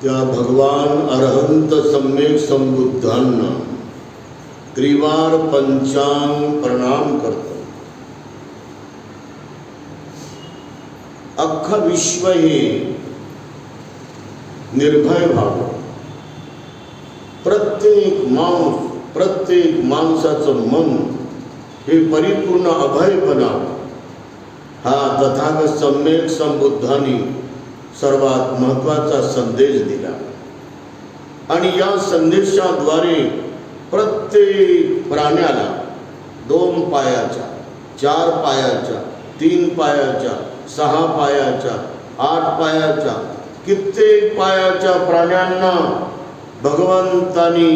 त्या भगवान अरहंत सम्यक संबुद्धांना त्रिवार पंचांग प्रणाम करतो. अख्खं विश्व हे निर्भय व्हावं. प्रत्येक माणसाचं मन हे परिपूर्ण अभय बनावं. हा तथागत सम्यक संबुद्धांनी सर्वात महत्त्वाचा संदेश दिला आणि या संदेशाद्वारे प्रत्येक प्राण्याला 2 पायाच्या, 4 पायाच्या, 3 पायाच्या, 6 पायाच्या, 8 पायाच्या, कित्येक पायाच्या प्राण्यांना भगवंतानी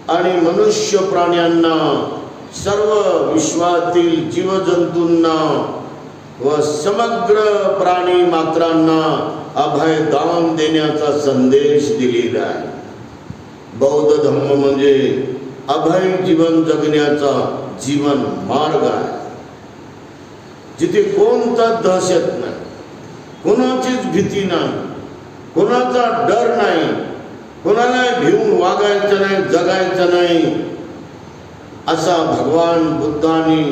आणि मनुष्य प्राण्यांना, सर्व विश्वातील जीवजंतूंना व समग्र प्राणी मात्रांना अभय दान देण्याचा संदेश दिलेला आहे. बौद्ध धर्म म्हणजे अभय जीवन जगण्याचा जीवन मार्ग आहे, जिथे कोणता दहशत नाही, कोणाचीच भीती नाही, कोणाचा डर नाही, कोणाला भिवून वागायचं नाही, जगायचं नाही. असा भगवान बुद्धांनी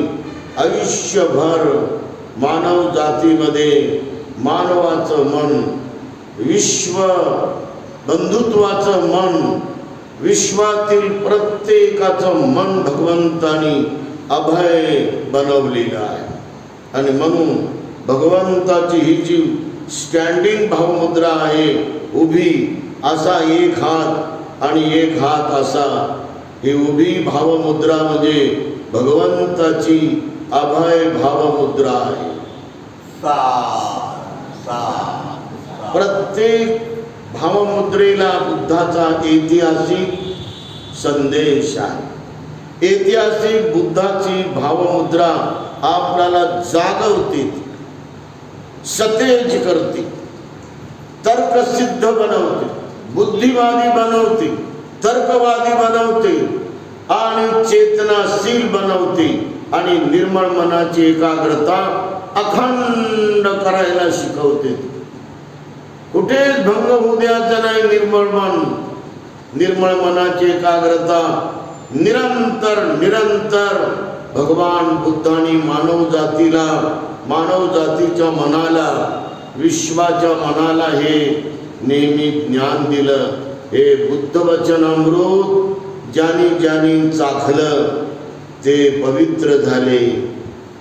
आयुष्यभर मानव जातीमध्ये मानवाचं मन, विश्व बंधुत्वाचं मन, विश्वातील प्रत्येकाचं मन भगवंतानी अभय बनवलेलं आहे. आणि म्हणून भगवंताची ही जी स्टँडिंग भावमुद्रा आहे, उभी असा एक हात आणि एक हात असा, ही उभी भावमुद्रा म्हणजे भगवंताची अभय भावमुद्रा आहे. प्रत्येक भावमुद्रेला बुद्धाचा ऐतिहासिक संदेश आहे. ऐतिहासिक बुद्धाची भावमुद्रा आपल्याला जागवते, सतेज करते, तर्कसिद्ध बनवते, बुद्धिवादी बनवते, तर्कवादी बनवते आणि चेतनाशील बनवते आणि निर्मळ मनाची एकाग्रता अखंड करायला शिकवते. कुठेच भंग होऊ द्यायचं नाही. निर्मळ मनाची एकाग्रता निरंतर भगवान बुद्धांनी मानव जातीच्या मनाला, विश्वाच्या मनाला हे नेहमी ज्ञान दिलं. हे बुद्ध वचन अमृत ज्यानी चाखलं ते पवित्र झाले,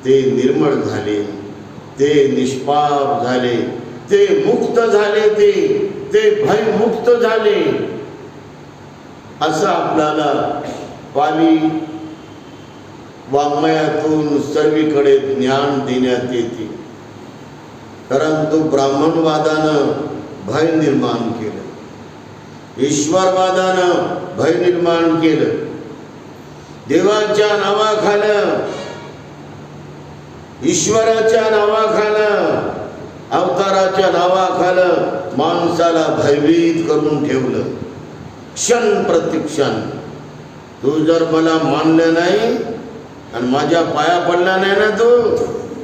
ते निर्मळ झाले, ते निष्पाप झाले, ते मुक्त झाले, ते भयमुक्त झाले. असं आपल्याला पाली वाङ्मयातून सर्वीकडे ज्ञान देण्यात येते. परंतु ब्राह्मणवादानं भय निर्माण केलं, ईश्वरवादानं भय निर्माण केलं. देवाच्या नावाखालं, ईश्वराच्या नावाखालं, अवताराच्या नावाखालं माणसाला भयभीत करून ठेवलं. क्षण प्रतिक्षण तू जर मला मानलं नाही आणि माझ्या पाया पडला नाही ना,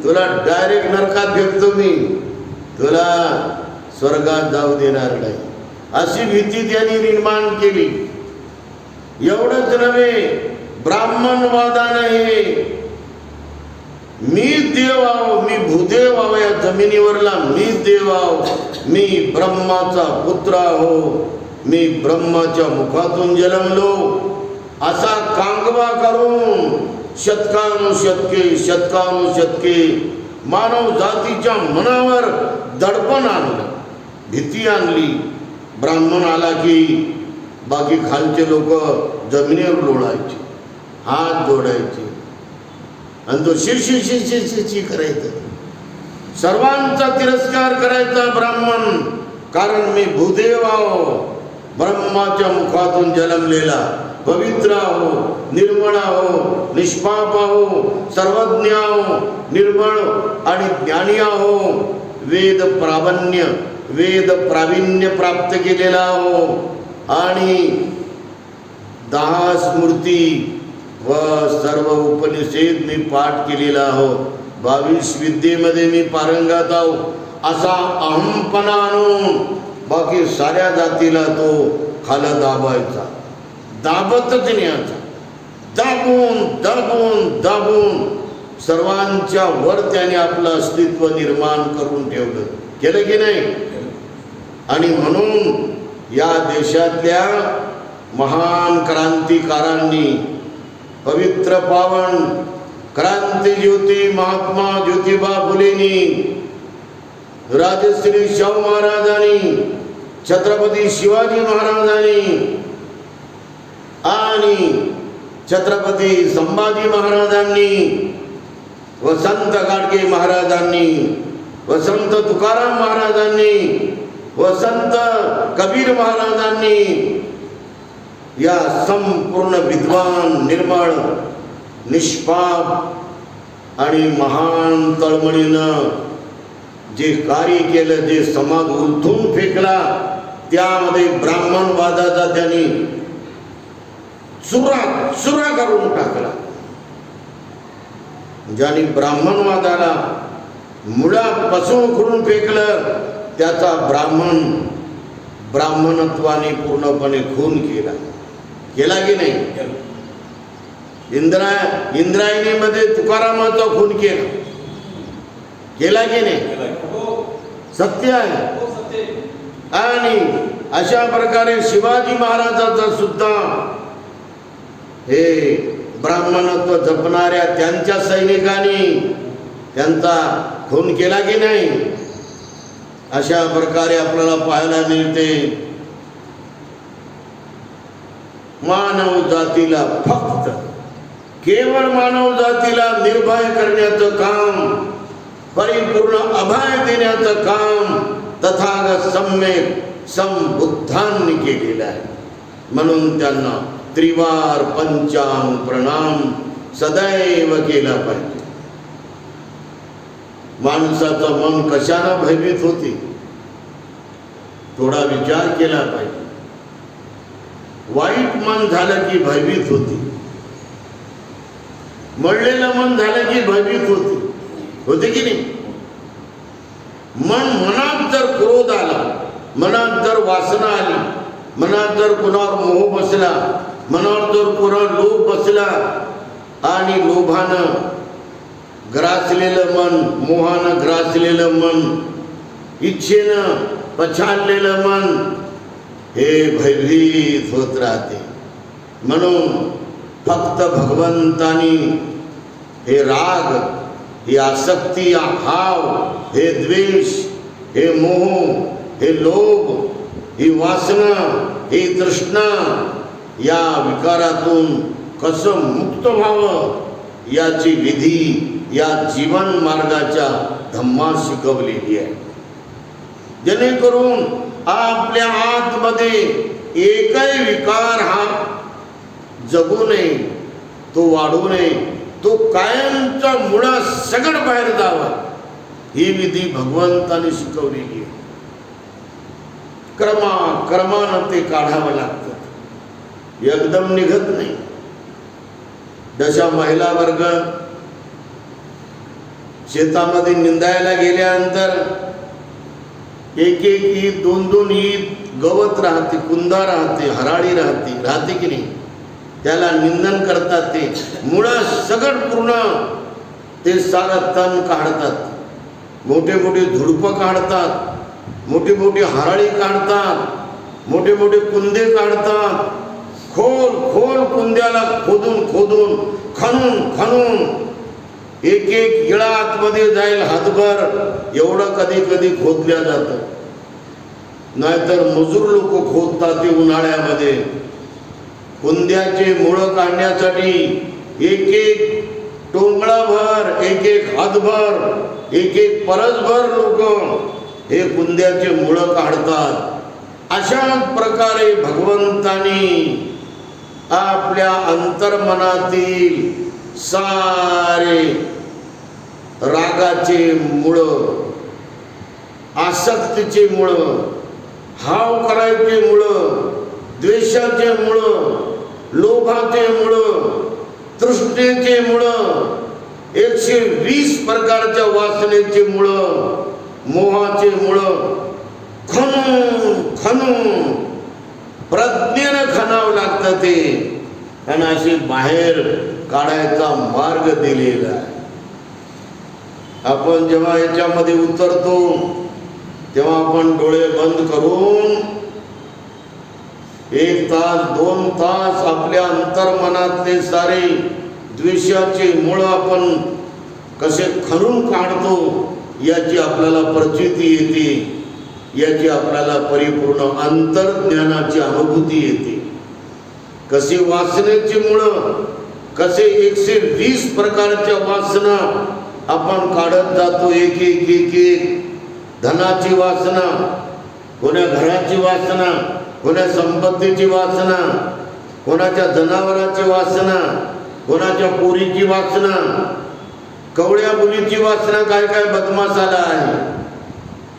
तुला डायरेक्ट नरकात फेकतो मी, तुला स्वर्गात जाऊ देणार नाही, अशी भीती त्यांनी निर्माण केली. एवढंच नव्हे, ब्राह्मणवादानं हे मी देव आहो, मी भूदेव आहो, या जमिनीवरला मी देव आहो, मी ब्रह्माचा पुत्र आहो, मी ब्रह्माच्या मुखातून जन्मलो, असा कांगवा करून शतकानुशतके मानव जातीच्या मनावर दडपण आणलं, भीती आणली. ब्राह्मण आला की बाकी खालचे लोक जमिनीवर लोळायचे, हात जोडायचे आणि तो शिरशी करायचं. सर्वांचा तिरस्कार करायचा ब्राह्मण, कारण मी भूदेव आहो, ब्रह्माच्या मुखातून जन्मलेला, पवित्र आहो, निर्मळ आहो, निष्पाप आहो, सर्वज्ञ आहो, निर्मळ आणि ज्ञानी आहो, वेद प्रावीण्य प्राप्त केलेला आहो आणि 10 स्मृती व सर्व उपनिषद मी पाठ केलेला आहो, 22 विद्येमध्ये मी पारंगत आहो, असा अहमपणा आणून बाकी साऱ्या जातीला तो खाला दाबायचा, दाबतच न्यायचा, दाबून दाबून दाबून सर्वांच्या वर त्याने आपलं अस्तित्व निर्माण करून ठेवलं, केलं की नाही? आणि म्हणून या देशातल्या महान क्रांतिकारांनी, पवित्र पावन क्रांतिज्योती महात्मा ज्योतिबा फुलेंनी, राजश्री शाहू महाराजांनी, छत्रपती शिवाजी महाराजांनी आणि छत्रपती संभाजी महाराजांनी, वसंत गाडगे महाराजांनी, वसंत तुकाराम महाराजांनी, वसंत कबीर महाराजांनी या संपूर्ण विद्वान, निर्मळ, निष्पाप आणि महान तळमळीनं जे कार्य केलं, जे समाज उलथून फेकला, त्यामध्ये ब्राह्मणवादाचा त्यांनी चुरा करून टाकला. ज्यांनी ब्राह्मणवादाला मुळापासून उखडून फेकलं, त्याचा ब्राह्मणत्वाने पूर्णपणे खून केला की नाही? इंद्रायणीमध्ये तुकारामाचा खून केला की नाही? सत्य आहे. आणि अशा प्रकारे शिवाजी महाराजाचा सुद्धा हे ब्राह्मणत्व जपणाऱ्या त्यांच्या सैनिकांनी त्यांचा खून केला की नाही? अशा प्रकारे आपल्याला पाहायला मिळते. मानव जातीला फक्त केवळ मानव जातीला निर्भय करण्याचं काम, परिपूर्ण अभय देण्याचं काम तथागत सम्यक संबुद्धांनी केलेलं आहे. म्हणून त्यांना त्रिवार पंचांग प्रणाम सदैव केला पाहिजे. माणसाचं मन कशाला भयभीत होते, थोडा विचार केला पाहिजे. वाईट मन झालं की भयभीत होते, मळलेलं मन झालं की भयभीत होते की नाही? मनात जर क्रोध आला, मनात जर वासना आली, मनात जर कुणावर मोह बसला, मनावर जर कुणावर लोभ बसला आणि लोभानं ग्रासलेलं मन, मोहानं ग्रासलेलं मन, इच्छेनं पछाडलेलं मन हे भयभीत होत राहते. म्हणून फक्त भगवंतानी हे राग, ही आसक्ती, हा भाव, हे द्वेष, हे मोह, हे लोभ, ही वासना, ही तृष्णा या विकारातून कसं मुक्त व्हावं याची विधी या जीवन मार्गाच्या धम्मात शिकवलेली आहे. जेणेकरून आपल्या आतमध्ये एकही विकार हा जगू नये, तो वाढू नये, तो कायमचा मुळा सगळ बाहेर जावा, ही विधी भगवंताने शिकवलेली आहे. क्रमानं ते काढावं लागतं, एकदम निघत नाही. जशा महिला वर्ग शेतामध्ये निंदायला गेल्यानंतर एक ईद, 2 ईद गवत राहते, कुंदा राहते, हराळी राहते की नाही, त्याला निंदन करतात. ते मुळा सगळं पूर्ण ते सारं तण काढतात, मोठे मोठे झुडपं काढतात, मोठी मोठी हराळी काढतात, मोठे मोठे कुंदे काढतात. खोल कुंद्याला खोदून खणून एक इळा आतमध्ये जाईल हातभर एवढं कधी खोदल्या जातं. नाहीतर मजूर लोक खोदतात ते उन्हाळ्यामध्ये. कुंद्याचे मुळं काढण्यासाठी एक टोंगळाभर, एक हातभर, एक एक परसभर लोक हे बुंद्याचे मुळं काढतात. अशा प्रकारे भगवंतानी आपल्या अंतर्मनातील सारे रागाचे मुळं, आसक्तीचे मुळं, हाव करायचे मुळं, द्वेषाचे मुळं, लोभाचे मुळं, तृष्णेचे मुळं, 120 प्रकारच्या वासनेचे मुळं, मोहाचे मुळं खणून खणून प्रज्ञेनं खणावं लागतं ते. आणि अशी बाहेर काढायचा मार्ग दिलेला आहे. आपण जेव्हा याच्यामध्ये उतरतो तेव्हा आपण डोळे बंद करून 1 तास 2 तास आपल्या अंतर्मनातले सारे द्वेषाचे मुळं आपण कसे खणून काढतो याची आपल्याला प्रचिती येते, याची आपल्याला परिपूर्ण अंतर्ज्ञानाची अनुभूती येते. कशी वासनेची मुळं, कसे 120 प्रकारच्या वासना आपण काढत जातो, एक एक एक एक. धनाची वासना, कोण्या घराची वासना, कोण्या संपत्तीची वासना, कोणाच्या जनावराची वासना, कोणाच्या पोरीची वासना, कवळ्या मुलीची वासना. काय काय बदमाशाला आहे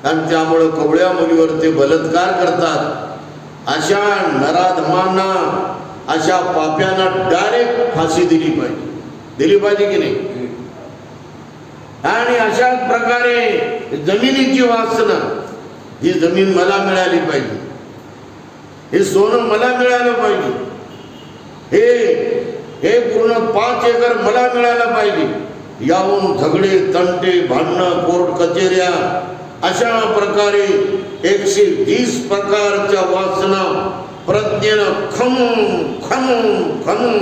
आणि त्यामुळं कवळ्या मुलीवर ते बलात्कार करतात. अशा नराधमांना, अशा पाप्यांना डायरेक्ट फाशी दिली पाहिजे की नाही. आणि अशाच प्रकारे जमिनीची वासना, ही जमीन मला मिळाली पाहिजे, हे सोनं मला मिळालं पाहिजे, हे पूर्ण 5 एकर मला मिळालं पाहिजे. याहून झगडे, तंटे, भांडणं, कोर्ट कचेऱ्या, अशा प्रकारे 120 प्रकारच्या वासना प्रज्ञेनं खणून खणून खणून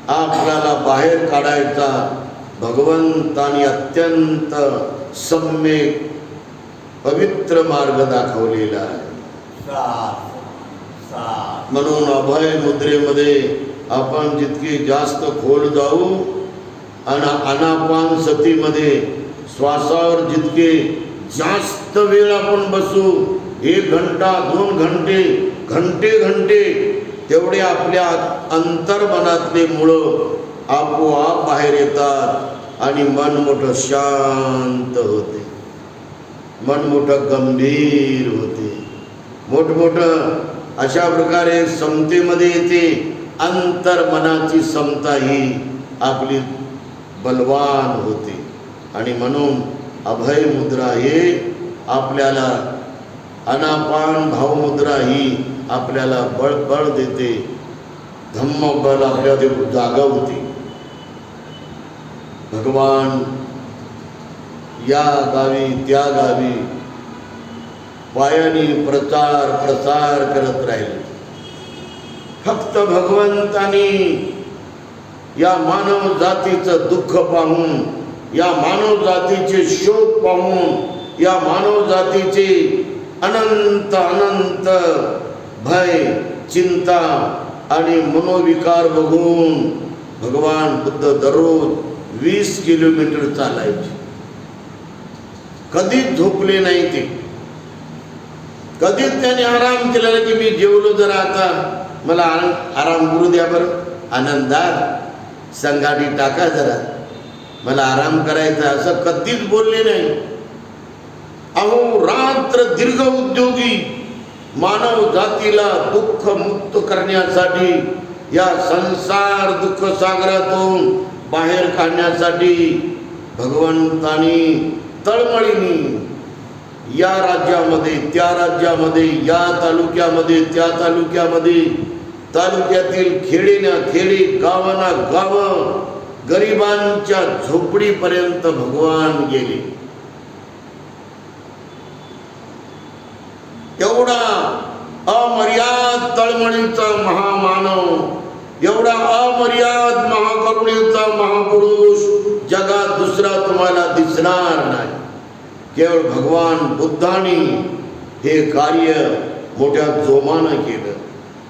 आपल्याला बाहेर काढायचा भगवंतानी अत्यंत सम्यक पवित्र मार्ग दाखवलेला आहे. म्हणून अभय मुद्रेमध्ये आपण जितकी जास्त खोल जाऊ आणि आनापान सतीमध्ये श्वासावर जितके जास्त वेळ आपण बसू, 1 घंटा 2 घंटे घंटे घंटे, तेवढे आपल्या अंतर्मनातले मुळं आपोआप बाहेर येतात आणि मन मोठं शांत होते, मन मोठं गंभीर होते, मोठमोठं अशा प्रकारे समतेमध्ये येते. अंतर्मनाची समता ही आपली बलवान होते. आणि म्हणून अभय मुद्रा हे आपल्याला, अनापान भावमुद्रा ही आपल्याला बळ देते, धम्म बल आपल्या जागवते. भगवान या गावी त्या गावी पायानी प्रचार प्रसार करत राहिले. फक्त भगवंतानी या मानव जातीचं दुःख पाहून, या मानव जातीचे शोक पाहून, या मानव जातीचे अनंत अनंत भय, चिंता आणि मनोविकार बघून भगवान बुद्ध दररोज 20 किलोमीटर चालायचे. कधीच झोपले नाही ते, कधीच त्याने आराम केला की मी जेवलो जरा आता मला आराम करू द्या बरं, आनंदात संगाटी टाका जरा, मला आराम करायचा, असं कधीच बोलले नाही. अहो रात्र दीर्घ उद्योगी मानव जातीला दुःख मुक्त करण्यासाठी, या संसार दुःख सागरातून बाहेर काढण्यासाठी भगवंतानी तळमळीनी या राज्यामध्ये त्या राज्यामध्ये, या तालुक्यामध्ये त्या तालुक्यामध्ये, तालुक्यातील खेडेना खेडे, गावाना गाव, गरिबांच्या झोपडीपर्यंत भगवान गेले. एवढा अमर्याद तळमळीचा महामानव, एवढा अमर्याद महाकरुणेचा महापुरुष जगात दुसरा तुम्हाला दिसणार नाही. केवळ भगवान बुद्धांनी हे कार्य मोठ्या जोमानं केलं,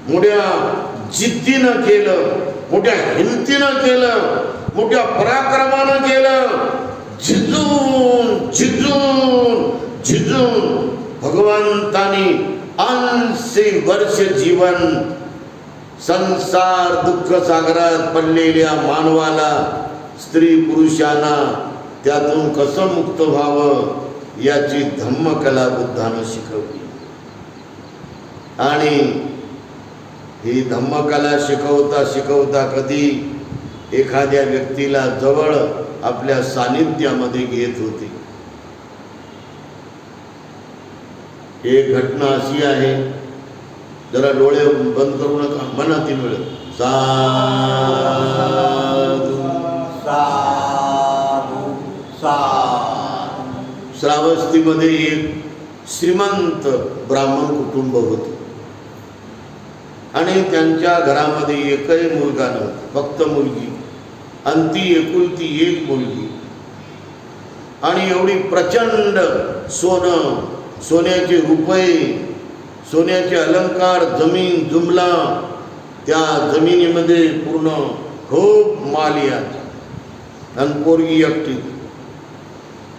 मोठ्या जिद्दीनं केलं, मोठ्या हिमतीनं केलं, मोठ्या पराक्रमानं केलं. झिजून झिजून झिजून भगवंतानी 80 वर्ष जीवन संसार दुःख सागरात पडलेल्या मानवाला, स्त्री पुरुषांना त्यातून कसं मुक्त व्हावं याची धम्मकला बुद्धानं शिकवली. आणि ही धम्मकला शिकवता शिकवता कधी एखाद्या व्यक्तीला जवळ आपल्या सानिध्यामध्ये घेत होते. एक घटना अशी आहे, जरा डोळे बंद करू नका, मनातील वेळ साधू साधू साधू. श्रावस्तीमध्ये एक श्रीमंत ब्राह्मण कुटुंब होते आणि त्यांच्या घरामध्ये एकही मुलगा नव्हता, फक्त मुलगी, आणि ती एकुलती एक मुलगी. आणि एवढी प्रचंड सोनं, सोन्याचे रुपये, सोन्याचे अलंकार, जमीन जुमला, त्या जमिनीमध्ये पूर्ण खूप माल यायचा. आणि पोरगी एकटी,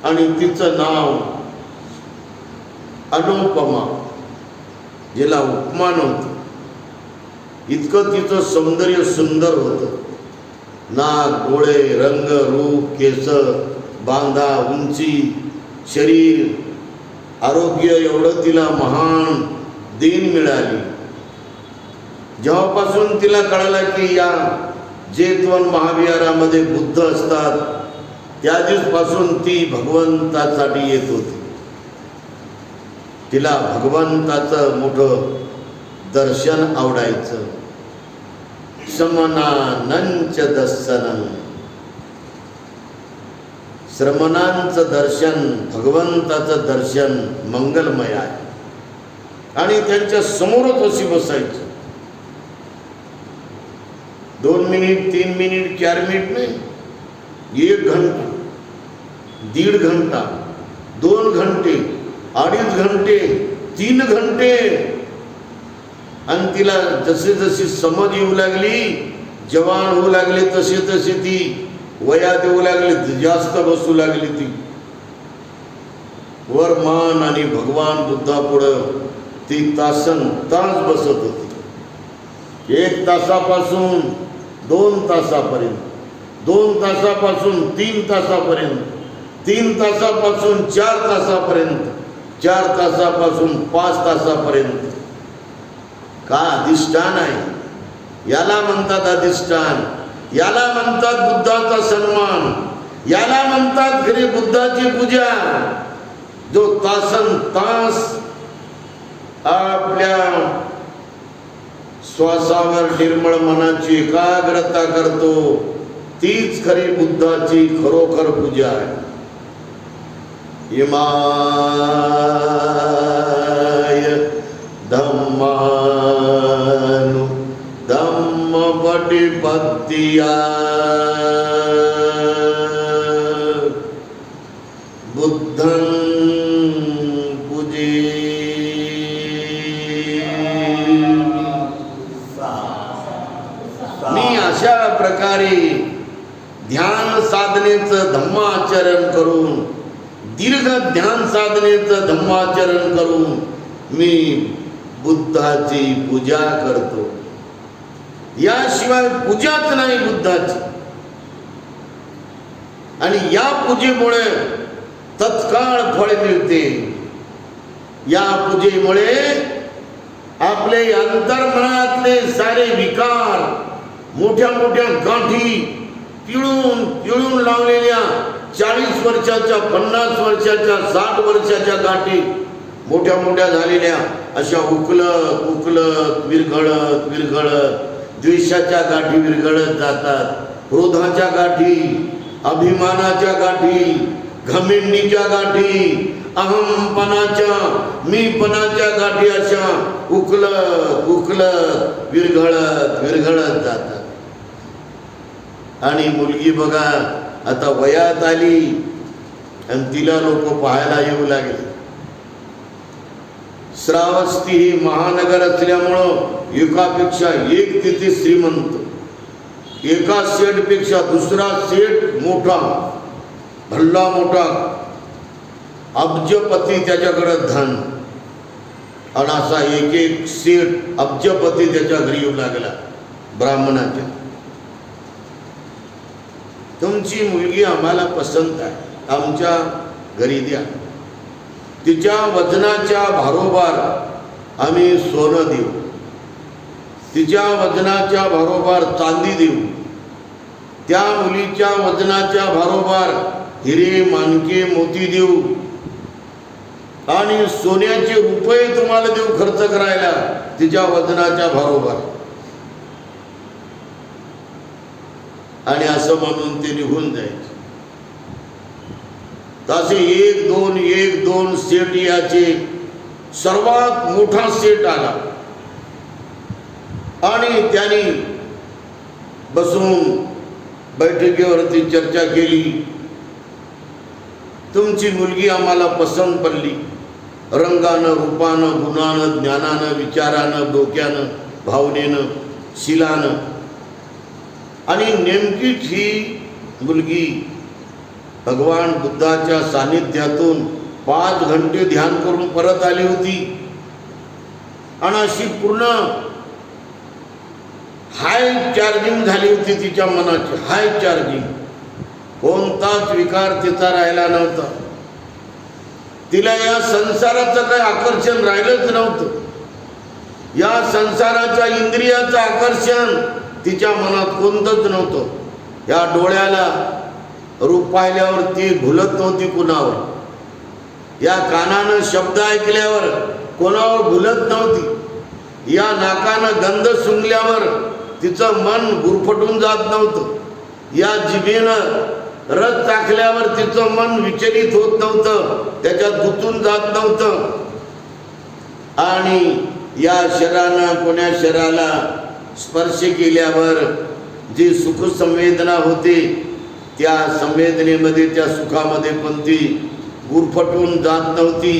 आणि तिचं नाव अनुपमा, जिला उपमा नव्हती. इतकं तिचं सौंदर्य सुंदर होतं. नाक, डोळे, रंग, रूप, केस, बांधा, उंची, शरीर, आरोग्य एवढं तिला महान देण मिळाली. जेव्हापासून तिला कळलं की या जेतवन महाविहारामध्ये बुद्ध असतात, त्या दिवसापासून ती भगवंतासाठी येत होती. तिला भगवंताचं मोठं दर्शन आवडायचं. समनानंच दर्शनं, श्रमणांचं दर्शन, भगवंताचं दर्शन मंगलमय आहे. आणि त्यांच्या समोरच अशी बसायची. 2 मिनिट, 3 मिनिट, 4 मिनिट नाही, 1 घंटा, 1.5 घंटा, 2 घंटे, 2.5 घंटे, 3 घंटे. आणि तिला जसे जशी समज येऊ लागली, जवान होऊ लागली, तसे तसे ती वयात येऊ लागली, जास्त बसू लागली. ती वर मान आणि भगवान बुद्धापुढं ती तासन तास बसत होती. 1 तासापासून 2 तासापर्यंत, 2 तासापासून 3 तासापर्यंत, 3 तासापासून 4 तासापर्यंत, 4 तासापासून 5 तासापर्यंत. का अधिष्ठान आहे, याला म्हणतात अधिष्ठान, याला म्हणतात बुद्धाचा सन्मान, याला म्हणतात खरी बुद्धाची पूजा. जो तासन तास आपल्या श्वासावर निर्मळ मनाची एकाग्रता करतो, तीच खरी बुद्धाची खरोखर पूजा आहे. इमाय धम्मानु धम्मपटिपत्तिया बुद्धं पूजे. मी अशा प्रकारे ध्यान साधनेचं धम्माचरण करून, दीर्घ ध्यान साधनेचं धम्माचरण करून मी बुद्धाची पूजा करतो. याशिवाय पूजाच नाही बुद्धाची. आणि या पूजेमुळे तत्काळ फळ मिळते. या पूजेमुळे आपले अंतर्मनातले सारे विकार, मोठ्या मोठ्या गाठी, पिळून पिळून लावलेल्या 40 वर्षाच्या, 50 वर्षाच्या, 60 वर्षाच्या गाठी मोठ्या मोठ्या झालेल्या अशा उकलत उकलत विरघळत विरघळत द्वेषाच्या गाठी विरघळत जातात. क्रोधाच्या गाठी, अभिमानाच्या गाठी, घमेंडीच्या गाठी, अहमपणाच्या, मीपणाच्या गाठी अशा उकलत उकलत विरघळत विरघळत जातात. आणि मुलगी बघा आता वयात आली आणि तिला लोक पाहायला येऊ लागले. श्रावस्ती ही महानगर असल्यामुळं एकापेक्षा एक तिथे श्रीमंत, एका सेठपेक्षा दुसरा सेठ मोठा, भल्ला मोठा अब्जपती त्याच्याकडे धन, आणि असा एक एक सेठ अब्जपती त्याच्या घरी येऊ लागला ब्राह्मणाच्या. तुमची मुलगी आम्हाला पसंत आहे, आमच्या घरी द्या. तिच्या वजनाच्या भारोभार आम्ही सोनं देऊ, तिच्या वजनाच्या भारोभार चांदी देऊ, त्या मुलीच्या वजनाच्या भारोभार हिरे माणके मोती देऊ, आणि सोन्याचे रुपये तुम्हाला देऊ खर्च करायला तिच्या वजनाच्या भारोभार. आणि असं म्हणून ते निघून जायचे. तसे एक दोन सेठ याचे सर्वात मोठा सेठ आला आणि त्यांनी बसून बैठकीवरती चर्चा केली. तुमची मुलगी आम्हाला पसंत पडली, रंगानं, रूपानं, गुणानं, ज्ञानानं, विचारानं, डोक्यानं, भावनेनं, शिलानं. आणि नेमकीच ही मुलगी भगवान बुद्धाच्या सानिध्यातून 5 घंटे ध्यान करून परत आली होती. आणि अशी पूर्ण हाय चार्जिंग झाली होती तिच्या मनाची, हाय चार्जिंग. कोणताच विकार तिचा राहिला नव्हता. तिला या संसाराचं काही आकर्षण राहिलंच नव्हतं. या संसाराच्या इंद्रियाचं आकर्षण तिच्या मनात कोणतंच नव्हतं. या डोळ्याला रूप पाहिल्यावर ती भुलत नव्हती कुणावर, या कानानं शब्द ऐकल्यावर कोणावर भुलत नव्हती, या नाकानं गंध सुंगल्यावर तिचं मन गुरफटून जात नव्हतं, या जिभेनं रस चाखल्यावर तिचं मन विचलित होत नव्हतं, त्याच्यात गुंतून जात नव्हतं. आणि या शरीरानं कोण्या शरीराला स्पर्श केल्यावर जी सुख संवेदना होते त्या संवेदनेमध्ये, त्या सुखामध्ये पण ती गुरफटून जात नव्हती.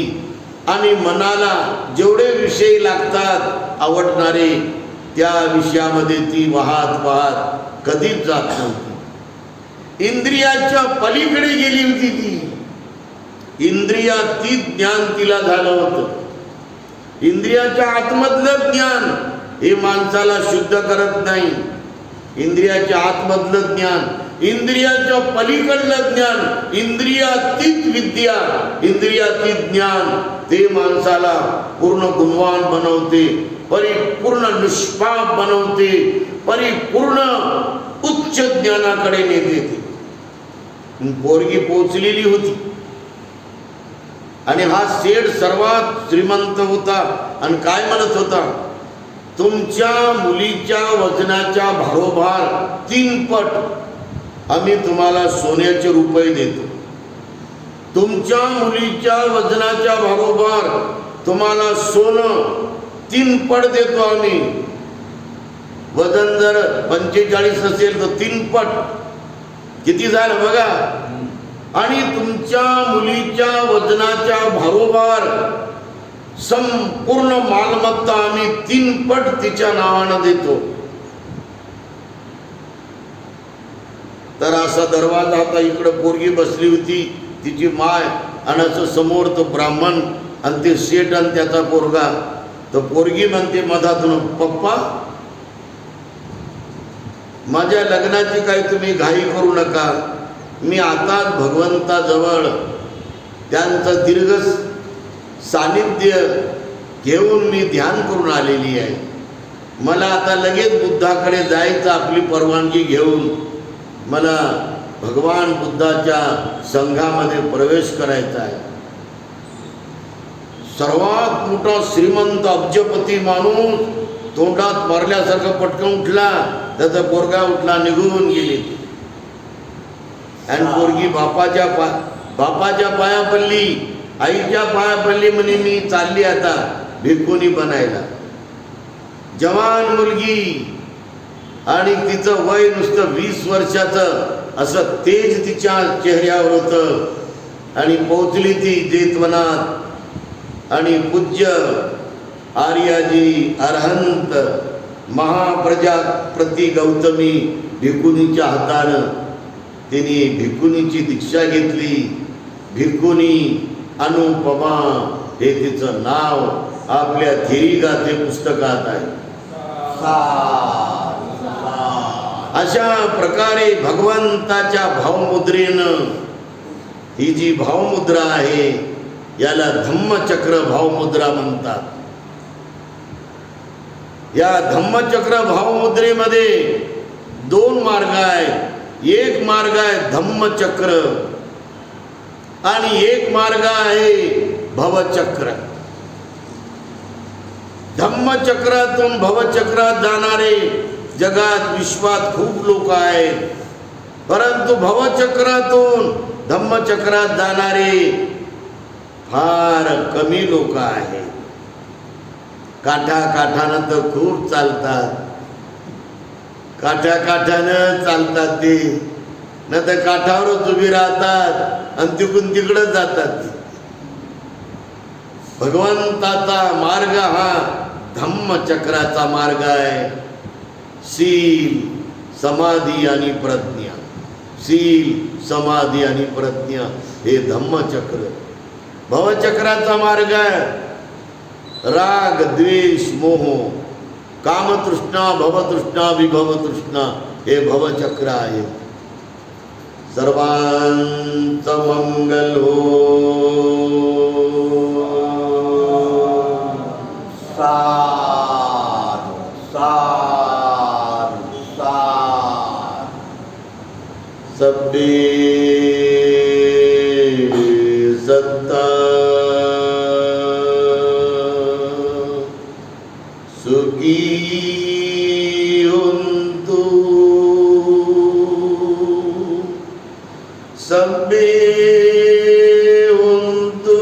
आणि मनाला जेवढे विषय लागतात आवडणारे त्या विषयामध्ये ती वाहत वाहत कधीच जात नव्हती. इंद्रियाच्या पलीकडे गेली होती ती. इंद्रियातीत ज्ञान तिला झालं होतं. इंद्रियाच्या आतमधलं ज्ञान हे माणसाला शुद्ध करत नाही. इंद्रियाच्या आतमधलं ज्ञान, इंद्रियाच्या पलीकडलं ज्ञान, इंद्रियातीत विद्या, इंद्रियातीत ज्ञान ते माणसाला पूर्ण गुणवान बनवते, परिपूर्ण निष्पाप बनवते, परिपूर्ण उच्च ज्ञानाकडे नेते. पोरगी पोचलेली होती आणि हा सेठ सर्वात श्रीमंत होता आणि काय म्हणत होता, तुमच्या मुलीच्या वजनाच्या भारोभार 3 पट आम्ही तुम्हाला सोन्याचे रुपये देतो. तुमच्या मुलीच्या वजनाच्या भारोभार तुम्हाला सोनं 3 पट देतो आम्ही. वजन जर 45 असेल तर 3 पट किती झालं बघा. आणि तुमच्या मुलीच्या वजनाच्या भारोभार संपूर्ण मालमत्ता आम्ही 3 पट तिच्या नावानं देतो. तर असा दरवाजा आता इकडं पोरगी बसली होती, तिची माय, आणि असं समोर तो ब्राह्मण आणि ते शेठ आणि त्याचा पोरगा. तर पोरगी म्हणते मधातून, पप्पा माझ्या लग्नाची काही तुम्ही घाई करू नका, मी आताच भगवंताजवळ त्यांचं दीर्घ सानिध्य घेऊन मी ध्यान करून आलेली आहे. मला आता लगेच बुद्धाकडे जायचं, आपली परवानगी घेऊन मला भगवान बुद्धाच्या संघामध्ये प्रवेश करायचा आहे. सर्वात मोठा श्रीमंत अब्जपती माणूस तोंडात मारल्यासारखं पटकन उठला, त्याचा पोरगा उठला, निघून गेली. आणि पोरगी बापाच्या पाया पडली, आईच्या पाया पडली, म्हणे मी चालली आता भिक्खुनी बनायला. जवान मुलगी आणि तिचं वय नुसतं 20 वर्षाचं, असं तेज तिच्या चेहऱ्यावर होतं. आणि पोचली ती जेतवनात आणि पूज्य आर्याजी अरहंत महाप्रजापती गौतमी भिक्खुनीच्या हातानं तिने भिक्खुनीची दीक्षा घेतली. भिक्खुनी अनुपमा हे तिचं नाव आपल्या थेरी गाथे पुस्तकात आहे. अशा प्रकारे भगवंताच्या भावमुद्रेनं ही जी भावमुद्रा आहे याला धम्मचक्र भावमुद्रा म्हणतात. या धम्मचक्र भावमुद्रेमध्ये दोन मार्ग आहेत. एक मार्ग आहे धम्मचक्र आणि एक मार्ग आहे भवचक्र. धम्मचक्रातून भवचक्रात जाणारे जगात विश्वात खूप लोक आहेत, परंतु भवचक्रातून धम्मचक्रात जाणारे फार कमी लोक आहेत. काठाकाठानं तर खूप चालतात, काठाकाठानं चालतात ते, न तर काठावरच उभी राहतात आणि तिकडून तिकडं जातात. भगवंताचा मार्ग हा धम्मचक्राचा मार्ग आहे. शील, समाधी आणि प्रज्ञा. शील, समाधी आणि प्रज्ञा हे धम्मचक्र. भवचक्राचा मार्ग आहे राग, द्वेष, मोह, कामतृष्णा, भवतृष्णा, विभवतृष्णा हे भवचक्र आहे. सर्वांचं मंगल हो. साधु साधु साधु. सब्बे सत्ता सुखी हुंतु. सब्बे हुंतु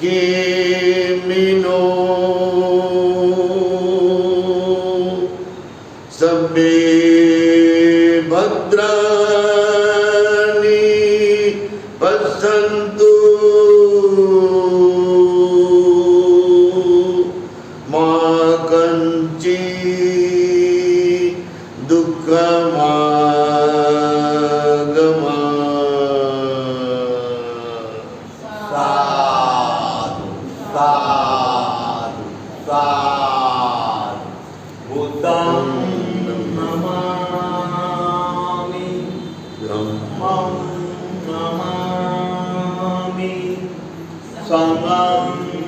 केमिनो. सब्बे भद्राणि पश्यन्तु मा कञ्चित् दुःखमागमात्. साधु साधु साधु. बुद्धं नमामि, धम्मं नमामि, संघं